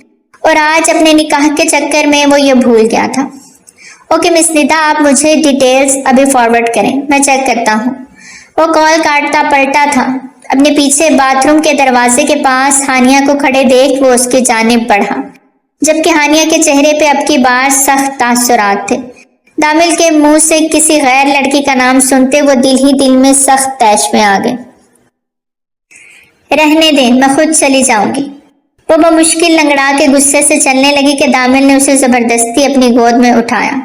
اور آج اپنے نکاح کے چکر میں وہ یہ بھول گیا تھا۔ اوکے مس ندا، آپ مجھے ڈیٹیلز ابھی فارورڈ کریں، میں چیک کرتا ہوں۔ وہ کال کاٹتا پلٹا تھا۔ اپنے پیچھے باتھ روم کے دروازے کے پاس ہانیہ کو کھڑے دیکھ وہ اس کی جانب بڑھا، جبکہ ہانیہ کے چہرے پہ اب کی بار سخت تاثرات تھے۔ دامل کے منہ سے کسی غیر لڑکی کا نام سنتے وہ دل ہی دل میں سخت طیش میں آ گئے۔ رہنے دیں، میں خود چلی جاؤں گی۔ وہ بمشکل لنگڑا کے غصے سے چلنے لگی کہ دامل نے اسے زبردستی اپنی گود میں اٹھایا۔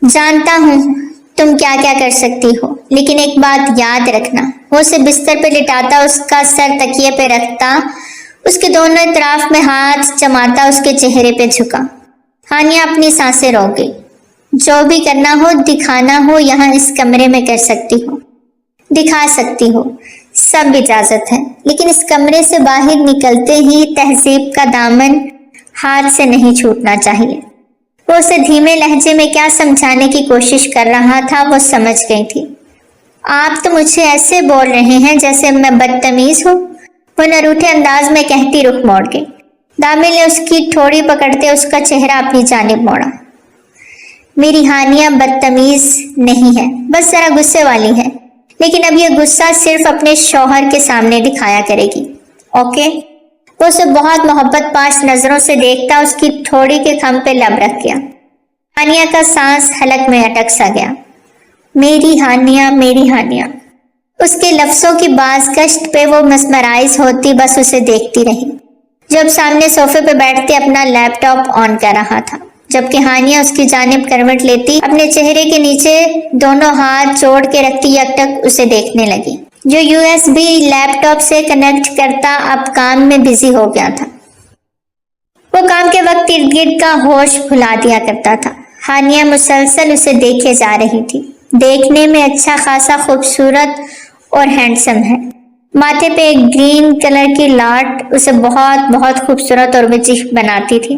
جانتا ہوں تم کیا کیا کر سکتی ہو، لیکن ایک بات یاد رکھنا۔ وہ اسے بستر پہ لٹاتا، اس کا سر تکیے پہ رکھتا، اس کے دونوں اطراف میں ہاتھ جماتا اس کے چہرے پہ جھکا۔ ہانیہ اپنی سانسیں روک گئی۔ جو بھی کرنا ہو، دکھانا ہو، یہاں اس کمرے میں کر سکتی ہو، دکھا سکتی ہو، سب اجازت ہے، لیکن اس کمرے سے باہر نکلتے ہی تہذیب کا دامن ہاتھ سے نہیں چھوٹنا چاہیے۔ وہ اسے دھیمے لہجے میں کیا سمجھانے کی کوشش کر رہا تھا وہ سمجھ گئی تھی۔ آپ تو مجھے ایسے بول رہے ہیں جیسے میں بدتمیز ہوں، وہ نروٹھے انداز میں کہتی رخ موڑ گئی۔ دامل نے اس کی ٹھوڑی پکڑتے اس کا چہرہ اپنی جانب موڑا۔ میری ہانیہ بدتمیز نہیں ہے، بس ذرا غصے والی ہے، لیکن اب یہ غصہ صرف اپنے شوہر کے سامنے دکھایا کرے گی، اوکے؟ وہ اسے بہت محبت پاش نظروں سے دیکھتا اس کی ٹھوڑی کے خم پہ لب رکھ گیا۔ ہانیہ کا سانس حلق میں اٹک سا گیا۔ میری ہانیہ، میری ہانیہ، اس کے لفظوں کی باز گشت پہ وہ مسمرائز ہوتی بس اسے دیکھتی رہی، جو اب سامنے صوفے پہ بیٹھتے اپنا لیپ ٹاپ آن کر رہا تھا، جبکہ ہانیہ اس کی جانب کروٹ لیتی اپنے چہرے کے نیچے دونوں ہاتھ جوڑ کے رکھتی یک ٹک اسے دیکھنے لگی۔ جو USB لیپ ٹاپ سے کنیکٹ کرتا اب کام میں بزی ہو گیا تھا۔ وہ کام کے وقت ارد گرد کا ہوش بھلا دیا کرتا تھا۔ ہانیہ مسلسل اسے دیکھے جا رہی تھی۔ دیکھنے میں اچھا خاصا خوبصورت اور ہینڈسم ہے۔ ماتھے پہ ایک گرین کلر کی لاٹ اسے بہت بہت خوبصورت اور وجیح بناتی تھی۔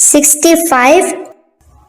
65?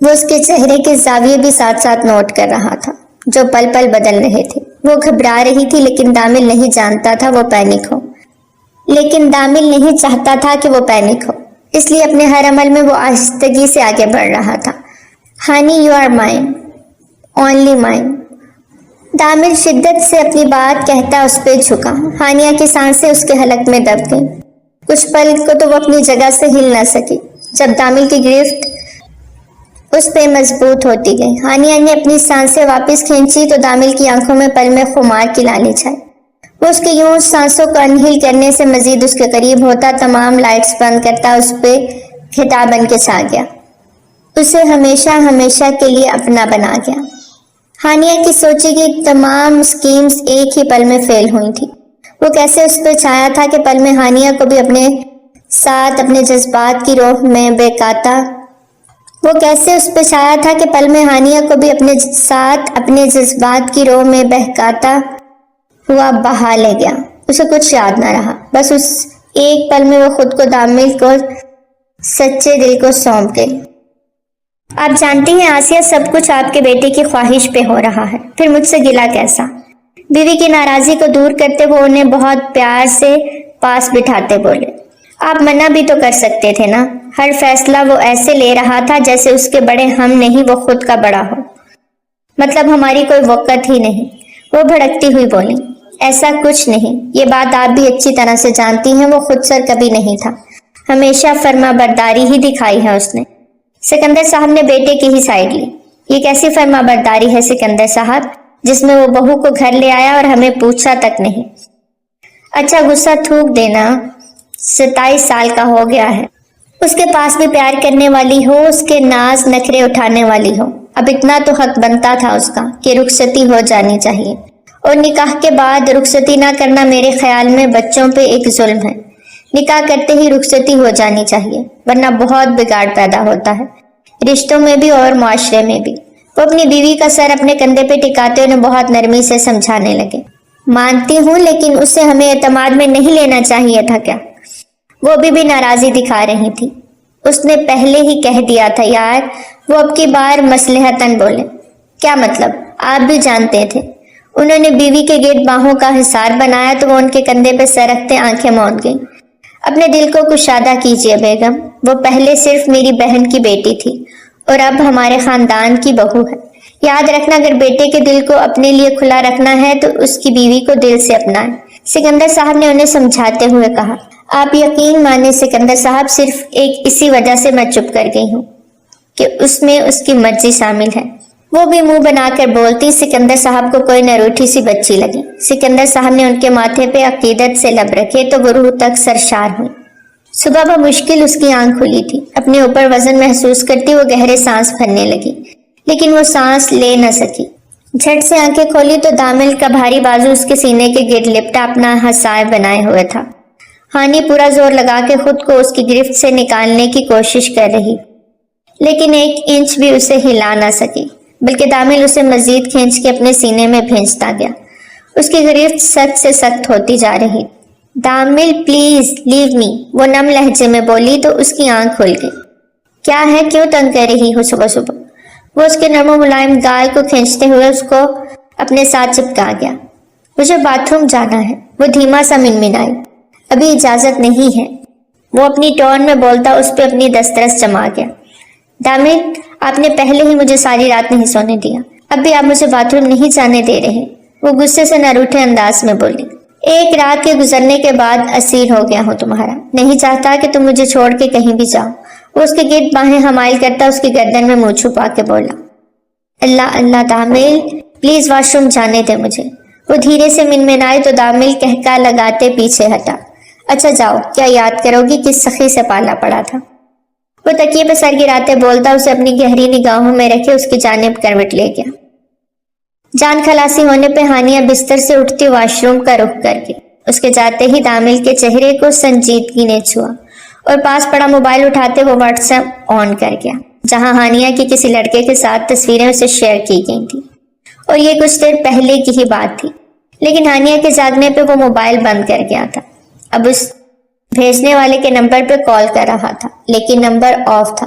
وہ اس کے چہرے کے زاویے بھی ساتھ ساتھ نوٹ کر رہا تھا جو پل پل بدل رہے تھے۔ وہ گھبرا رہی تھی لیکن دامل نہیں جانتا تھا وہ پینک ہو، لیکن دامل نہیں چاہتا تھا کہ وہ پینک ہو، اس لیے اپنے ہر عمل میں وہ آہستگی سے آگے بڑھ رہا تھا۔ Hani you are mine, only mine. Damil شدت سے اپنی بات کہتا اس پہ جھکا۔ ہانیہ کی سانسیں اس کے حلق میں دب گئیں۔ کچھ پل کو تو وہ اپنی جگہ سے ہل نہ سکی جب دامل کی گرفت اس پہ مضبوط ہوتی گئی۔ ہانیہ نے اپنی سانسیں واپس کھینچی تو دامل کی آنکھوں میں پل میں خمار کی لالے چھائی۔ وہ اس کے یوں سانسوں کو انہیل کرنے سے مزید اس کے قریب ہوتا، تمام لائٹس بند کرتا اس پہ خطاب بن کے چھا گیا، اسے ہمیشہ ہمیشہ کے لیے اپنا بنا گیا۔ ہانیہ کی سوچی گئی تمام سکیمز ایک ہی پل میں فیل ہوئی تھی۔ وہ کیسے اس پہ چھایا تھا کہ پل میں ہانیہ کو بھی اپنے ساتھ اپنے جذبات کی روح میں بہکاتا وہ کیسے اس پہ چھایا تھا کہ پل میں ہانیہ کو بھی اپنے ساتھ اپنے جذبات کی روح میں بہکاتا ہوا بہا لے گیا۔ اسے کچھ یاد نہ رہا، بس اس ایک پل میں وہ خود کو دامل کو سچے دل کو سونپ گئی۔ آپ جانتی ہیں آسیہ، سب کچھ آپ کے بیٹے کی خواہش پہ ہو رہا ہے، پھر مجھ سے گلہ کیسا؟ بیوی کی ناراضی کو دور کرتے وہ انہیں بہت پیار سے پاس بٹھاتے بولے۔ آپ منع بھی تو کر سکتے تھے نا۔ ہر فیصلہ وہ ایسے لے رہا تھا جیسے اس کے بڑے ہم نہیں، وہ خود کا بڑا ہو، مطلب ہماری کوئی وقت ہی نہیں۔ وہ بھڑکتی ہوئی بولی، ایسا کچھ نہیں، یہ بات آپ بھی اچھی طرح سے جانتی ہیں، وہ خود سر کبھی نہیں تھا، ہمیشہ فرما برداری ہی دکھائی ہے اس نے۔ سکندر صاحب نے بیٹے کی ہی سائڈ لی۔ یہ کیسی فرما برداری ہے سکندر صاحب، جس میں وہ بہو کو گھر لے آیا اور ہمیں پوچھا تک نہیں؟ اچھا غصہ تھوک دینا، 27 سال کا ہو گیا ہے، اس کے پاس بھی پیار کرنے والی ہو، اس کے ناز نخرے اٹھانے والی ہو، اب اتنا تو حق بنتا تھا اس کا کہ رخصتی ہو جانی چاہیے، اور نکاح کے بعد رخصتی نہ کرنا میرے خیال میں بچوں پہ ایک ظلم ہے۔ نکاح کرتے ہی رخصتی ہو جانی چاہیے، ورنہ بہت بگاڑ پیدا ہوتا ہے، رشتوں میں بھی اور معاشرے میں بھی۔ وہ اپنی بیوی کا سر اپنے کندھے پہ ٹکاتے انہیں بہت نرمی سے سمجھانے لگے۔ مانتی ہوں، لیکن اسے ہمیں اعتماد میں نہیں لینا چاہیے تھا کیا؟ وہ بھی ناراضی دکھا رہی تھی۔ اس نے پہلے ہی کہہ دیا تھا یار، وہ اب کی بار مصلحتاً بولے۔ کیا مطلب؟ آپ بھی جانتے تھے۔ انہوں نے بیوی کے گرد باہوں کا حصار بنایا تو وہ ان کے کندھے پہ سر رکھتے آنکھیں موند گئیں۔ اپنے دل کو کشادہ کیجیے بیگم، وہ پہلے صرف میری بہن کی بیٹی تھی اور اب ہمارے خاندان کی بہو ہے۔ یاد رکھنا، اگر بیٹے کے دل کو اپنے لیے کھلا رکھنا ہے تو اس کی بیوی کو دل سے اپنائیں، سکندر صاحب نے انہیں سمجھاتے ہوئے کہا۔ آپ یقین مانیں سکندر صاحب، صرف ایک اسی وجہ سے میں چپ کر گئی ہوں کہ اس میں اس کی مرضی شامل ہے۔ وہ بھی منہ بنا کر بولتی، سکندر صاحب کو کوئی نہ روٹھی سی بچی لگی۔ سکندر صاحب نے ان کے ماتھے پہ عقیدت سے لب رکھے تو وہ روح تک سرشار ہوئی۔ صبح بمشکل اس کی آنکھ کھلی تھی، اپنے اوپر وزن محسوس کرتی وہ گہرے سانس بھرنے لگی، لیکن وہ سانس لے نہ سکی۔ جھٹ سے آنکھیں کھولی تو دامل کا بھاری بازو اس کے سینے کے گرد لپٹا اپنا حصار بنائے ہوئے تھا۔ ہانی پورا زور لگا کے خود کو اس کی گرفت سے نکالنے کی کوشش کر رہی، لیکن 1 انچ بھی اسے ہلا نہ سکی، بلکہ دامل اسے مزید کھینچ کے اپنے سینے میں بھینچتا گیا۔ اس کی گرفت سخت سے سخت ہوتی جا رہی۔ دامل پلیز لیو می، وہ نم لہجے میں بولی تو اس کی آنکھ کھل گئی۔ کیا ہے، کیوں تنگ کر رہی ہو صبح صبح؟ وہ اس کے نرم و ملائم گال کو کھینچتے ہوئے اس کو اپنے ساتھ چپکا گیا۔ مجھے باتھ روم جانا ہے، وہ دھیما سا منمنائی۔ ابھی اجازت نہیں ہے، وہ اپنی ٹون میں بولتا اس پہ اپنی دسترس جما گیا۔ دامل، آپ نے پہلے ہی مجھے ساری رات نہیں سونے دیا، اب بھی آپ مجھے باتھ روم نہیں جانے دے رہے، وہ غصے سے نہ روٹھے انداز میں بولی۔ ایک رات کے گزرنے کے بعد اسیر ہو گیا ہوں تمہارا، نہیں چاہتا کہ تم مجھے چھوڑ کے کہیں بھی جاؤ۔ وہ اس کے گرد باہیں حمائل کرتا اس کی گردن میں منہ چھپا کے بولا۔ اللہ اللہ دامل، پلیز واش روم جانے دے مجھے۔ وہ دھیرے سے منمنائی تو دامل کہکا لگاتے پیچھے ہٹا۔ اچھا جاؤ، کیا یاد کرو گی کس سخی سے پالا پڑا تھا؟ وہ تکیے پہ سر گراتے بولتا اسے اپنی گہری نگاہوں میں رکھے اس کی جانب کروٹ لے گیا۔ جان خلاصی ہونے پہ ہانیہ بستر سے اٹھتی واش روم کا رخ کر کے اس کے جاتے ہی دامل کے چہرے کو سنجیدگی نے چھوا اور پاس پڑا موبائل اٹھاتے وہ واٹس ایپ آن کر گیا، جہاں ہانیہ کی کسی لڑکے کے ساتھ تصویریں اسے شیئر کی گئی تھی، اور یہ کچھ دیر پہلے کی ہی بات تھی۔ لیکن ہانیہ کے جاگنے پہ وہ موبائل بند کر گیا تھا۔ اب اس بھیجنے والے کے نمبر پہ کال کر رہا تھا، لیکن نمبر آف تھا۔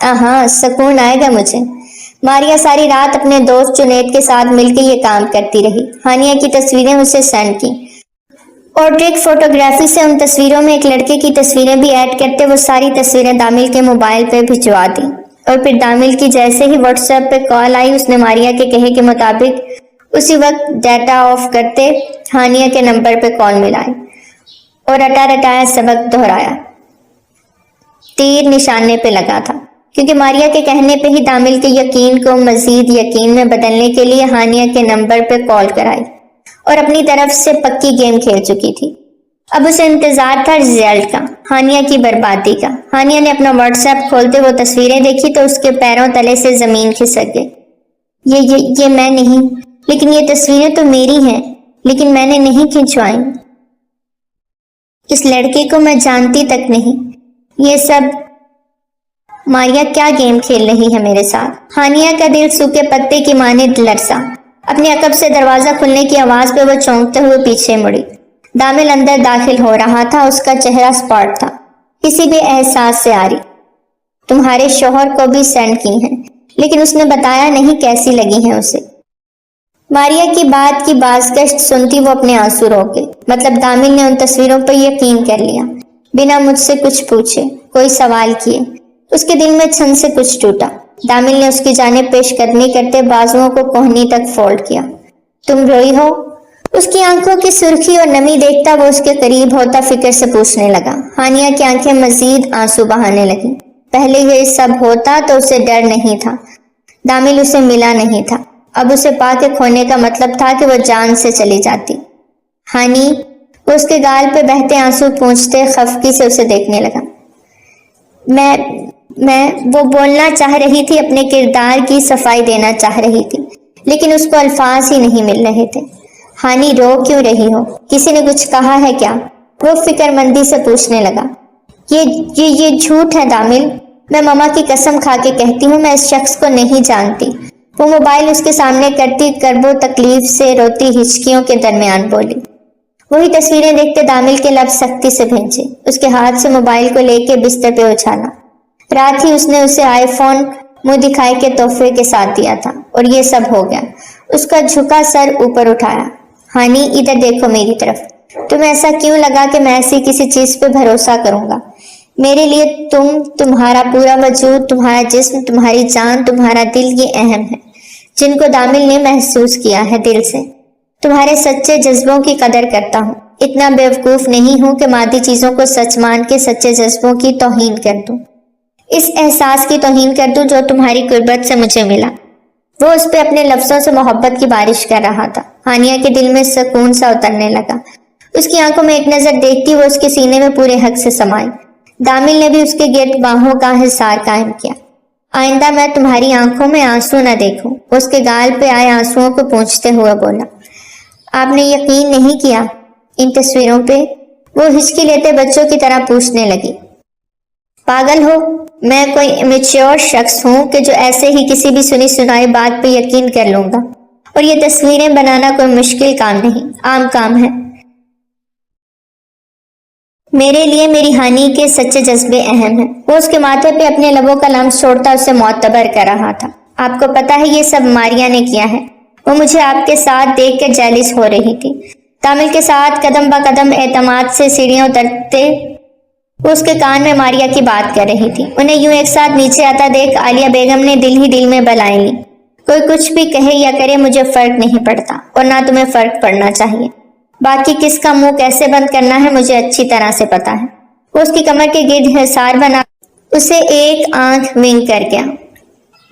ہاں سکون آئے گا مجھے۔ ماریا ساری رات اپنے دوست جنید کے ساتھ مل کے یہ کام کرتی رہی۔ ہانیہ کی تصویریں اسے سینڈ کی۔ پورٹریٹ فوٹوگرافی سے ان تصویروں میں ایک لڑکے کی تصویریں بھی ایڈ کرتے وہ ساری تصویریں دامل کے موبائل پہ بھجوا دی، اور پھر دامل کی جیسے ہی واٹس ایپ پہ کال آئی اس نے ماریا کے کہے کے مطابق اسی وقت ڈیٹا آف کرتے ہانیہ کے نمبر پہ کال ملائی اور رٹا رٹایا سبق دہرایا۔ تیر نشانے پہ لگا تھا، کیونکہ ماریا کے کہنے پہ ہی دامل کے یقین کو مزید یقین میں بدلنے کے لیے ہانیہ کے نمبر پہ کال کرائی اور اپنی طرف سے پکی گیم کھیل چکی تھی۔ اب اسے انتظار تھا رزلٹ کا، ہانیہ کی بربادی کا۔ ہانیہ نے اپنا واٹس ایپ کھولتے وہ تصویریں دیکھی تو اس کے پیروں تلے سے زمین کھسک گئی۔ یہ میں نہیں، لیکن یہ تصویریں تو میری ہیں، لیکن میں نے نہیں کھنچوائیں۔ اس لڑکے کو میں جانتی تک نہیں۔ یہ سب ماریا کیا گیم کھیل رہی ہے میرے ساتھ؟ ہانیہ کا دل سوکھے پتے کی مانند لرزا۔ اپنے عقب سے دروازہ کھلنے کی آواز پہ وہ چونکتے ہوئے پیچھے مڑی۔ دامل اندر داخل ہو رہا تھا، اس کا چہرہ سپاٹ تھا، کسی بھی احساس سے آری۔ تمہارے شوہر کو بھی سینڈ کی ہیں، لیکن اس نے بتایا نہیں کیسی لگی ہیں اسے۔ ماریا کی بات کی بازگشت سنتی وہ اپنے آنسو روک گئی۔ مطلب دامل نے ان تصویروں پر یقین کر لیا، بنا مجھ سے کچھ پوچھے، کوئی سوال کیے۔ اس کے دل میں چھن سے کچھ ٹوٹا۔ دامل نے اس کی جانب پیش قدمی کرتے بازوؤں کو کوہنی تک فولڈ کیا۔ تم روئی ہو؟ اس کی آنکھوں کی سرخی اور نمی دیکھتا وہ اس کے قریب ہوتا فکر سے پوچھنے لگا۔ ہانیہ کی آنکھیں مزید آنسو بہانے لگیں۔ پہلے یہ سب ہوتا تو اسے ڈر نہیں تھا، دامل اسے ملا نہیں تھا، اب اسے پا کے کھونے کا مطلب تھا کہ وہ جان سے چلی جاتی۔ ہانی، وہ اس کے گال پہ بہتے آنسو پونچھتے خفگی سے اسے دیکھنے لگا۔ میں وہ بولنا چاہ رہی تھی، اپنے کردار کی صفائی دینا چاہ رہی تھی، لیکن اس کو الفاظ ہی نہیں مل رہے تھے۔ ہانی، رو کیوں رہی ہو؟ کسی نے کچھ کہا ہے کیا؟ وہ فکر مندی سے پوچھنے لگا۔ یہ جھوٹ ہے دامل، میں ماما کی قسم کھا کے کہتی ہوں میں اس شخص کو نہیں جانتی۔ وہ موبائل اس کے سامنے کرتی کرب و تکلیف سے روتی ہچکیوں کے درمیان بولی۔ وہی تصویریں دیکھتے دامل کے لب سختی سے بھینچے، اس کے ہاتھ سے موبائل کو لے کے بستر پہ اچھالا۔ رات ہی اس نے اسے آئی فون منہ دکھائی کے تحفے کے ساتھ دیا تھا، اور یہ سب ہو گیا۔ اس کا جھکا سر اوپر اٹھایا۔ ہانی، ادھر دیکھو میری طرف۔ تمہیں ایسا کیوں لگا کہ میں ایسی کسی چیز پہ بھروسہ کروں گا؟ میرے لیے تمہارا پورا وجود، تمہارا جسم، تمہاری جان، تمہارا دل یہ اہم ہے، جن کو دامل نے محسوس کیا ہے دل سے۔ تمہارے سچے جذبوں کی قدر کرتا ہوں، اتنا بیوقوف نہیں ہوں کہ مادی چیزوں کو سچ مان کے سچے جذبوں کی توہین کر دوں، اس احساس کی توہین کر دوں جو تمہاری قربت سے مجھے ملا۔ وہ اس پہ اپنے لفظوں سے محبت کی بارش کر رہا تھا۔ ہانیہ کے دل میں سکون سا اترنے لگا۔ اس کی آنکھوں میں ایک نظر دیکھتی وہ اس کے سینے میں پورے حق سے سمائی۔ دامل نے بھی اس کے گرد باہوں کا حصار قائم کیا۔ آئندہ میں تمہاری آنکھوں میں آنسو نہ دیکھوں، اس کے گال پہ آئے آنسوؤں کو پونچھتے ہوئے بولا۔ آپ نے یقین نہیں کیا ان تصویروں پہ؟ وہ ہچکی لیتے بچوں کی طرح پوچھنے لگی۔ پاگل ہو؟ میں کوئی امیچیور شخص ہوں کہ جو ایسے ہی کسی بھی سنی سنائی بات پہ یقین کر لوں گا؟ اور یہ تصویریں بنانا کوئی مشکل کام نہیں، عام کام ہے۔ میرے لیے میری ہانی کے سچے جذبے اہم ہیں۔ وہ اس کے ماتھے پہ اپنے لبوں کا لمس چھوڑتا اسے معتبر کر رہا تھا۔ آپ کو پتا ہے یہ سب ماریا نے کیا ہے؟ وہ مجھے آپ کے ساتھ دیکھ کر جیلس ہو رہی تھی۔ دامل کے ساتھ قدم با قدم اعتماد سے سیڑھیاں اترتے وہ اس کے کان میں ماریا کی بات کر رہی تھی۔ انہیں یوں ایک ساتھ نیچے آتا دیکھ عالیہ بیگم نے دل ہی دل میں بلائیں لی۔ کوئی کچھ بھی کہے یا کرے مجھے فرق نہیں پڑتا، اور نہ تمہیں فرق پڑنا چاہیے۔ باقی کس کا منہ کیسے بند کرنا ہے مجھے اچھی طرح سے پتا ہے۔ وہ اس کی کمر کے گرد حصار بنا اسے ایک آنکھ ونک کر گیا۔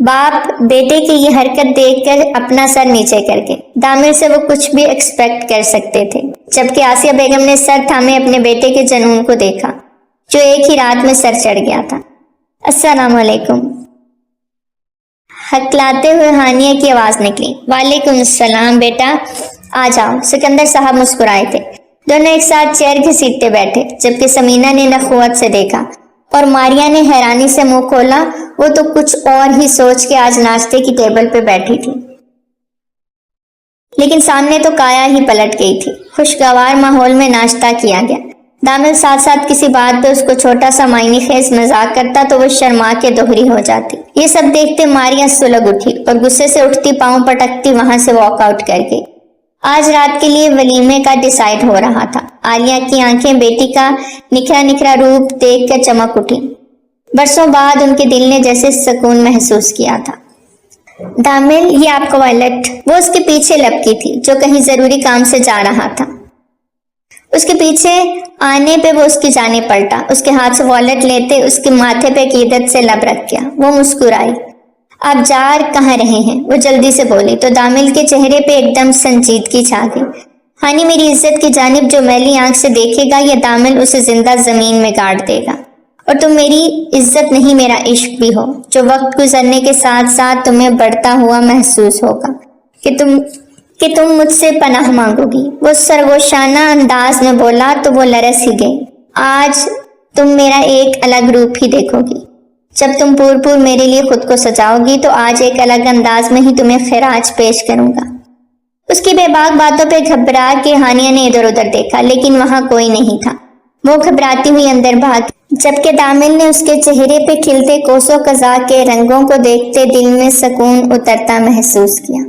باپ بیٹے کی یہ حرکت دیکھ کر اپنا سر نیچے کر کے دامل سے وہ کچھ بھی ایکسپیکٹ کر سکتے تھے، جبکہ آسیہ بیگم نے سر تھامے اپنے بیٹے کے جنون کو دیکھا جو ایک ہی رات میں سر چڑھ گیا تھا۔ السلام علیکم، ہکلاتے ہوئے ہانیہ کی آواز نکلی۔ وعلیکم السلام بیٹا، آ جاؤ۔ سکندر صاحب مسکرائے تھے۔ دونوں ایک ساتھ چیئر گھسیٹتے بیٹھے، جبکہ سمینہ نے نخوت سے دیکھا اور ماریا نے حیرانی سے منہ کھولا۔ وہ تو کچھ اور ہی سوچ کے آج ناشتے کی ٹیبل پہ بیٹھی تھی، لیکن سامنے تو کایا ہی پلٹ گئی تھی۔ خوشگوار ماحول میں ناشتہ کیا گیا۔ دامل ساتھ ساتھ کسی بات پہ اس کو چھوٹا سا معنی خیز مذاق کرتا تو وہ شرما کے دوہری ہو جاتی۔ یہ سب دیکھتے ماریا سلگ اٹھی اور غصے سے اٹھتی پاؤں پٹکتی وہاں سے واک آؤٹ کر گئی۔ آج رات کے لیے ولیمے کا ڈیسائیڈ ہو رہا تھا۔ عالیہ کی آنکھیں بیٹی کا نکھرا نکھرا روپ دیکھ کر چمک اٹھی۔ برسوں بعد ان کے دل نے جیسے سکون محسوس کیا تھا۔ دامل، یہ آپ کو وائلٹ، وہ اس کے پیچھے لپکی تھی جو کہیں ضروری کام سے جا رہا تھا۔ اس کے پیچھے آنے پہ وہ اس کی جانب پلٹا، اس کے ہاتھ سے والٹ لیتے اس کے ماتھے پہ عقیدت سے لب رکھ گیا۔ وہ مسکرائی۔ آپ جار کہاں رہے ہیں؟ وہ جلدی سے بولی تو دامل کے چہرے پہ ایک دم سنجیدگی چھا گئی۔ ہانی میری عزت کی جانب جو میلی آنکھ سے دیکھے گا یہ دامل اسے زندہ زمین میں گاڑ دے گا، اور تم میری عزت نہیں میرا عشق بھی ہو، جو وقت گزرنے کے ساتھ ساتھ تمہیں بڑھتا ہوا محسوس ہوگا کہ تم مجھ سے پناہ مانگو گی۔ وہ سرگوشانہ انداز میں بولا تو وہ لرز ہی گئی۔ آج تم میرا ایک الگ روپ ہی دیکھو گی۔ جب تم پور میرے لیے خود کو سجاؤ گی تو آج ایک الگ انداز میں ہی تمہیں خراج پیش کروں گا۔ اس کی بے باک باتوں پہ گھبرا کے ہانیہ نے ادھر ادھر دیکھا لیکن وہاں کوئی نہیں تھا۔ وہ گھبراتی ہوئی اندر بھاگ، جبکہ دامل نے اس کے چہرے پہ کھلتے کوسوں قزاق کے رنگوں کو دیکھتے دل میں سکون اترتا محسوس کیا۔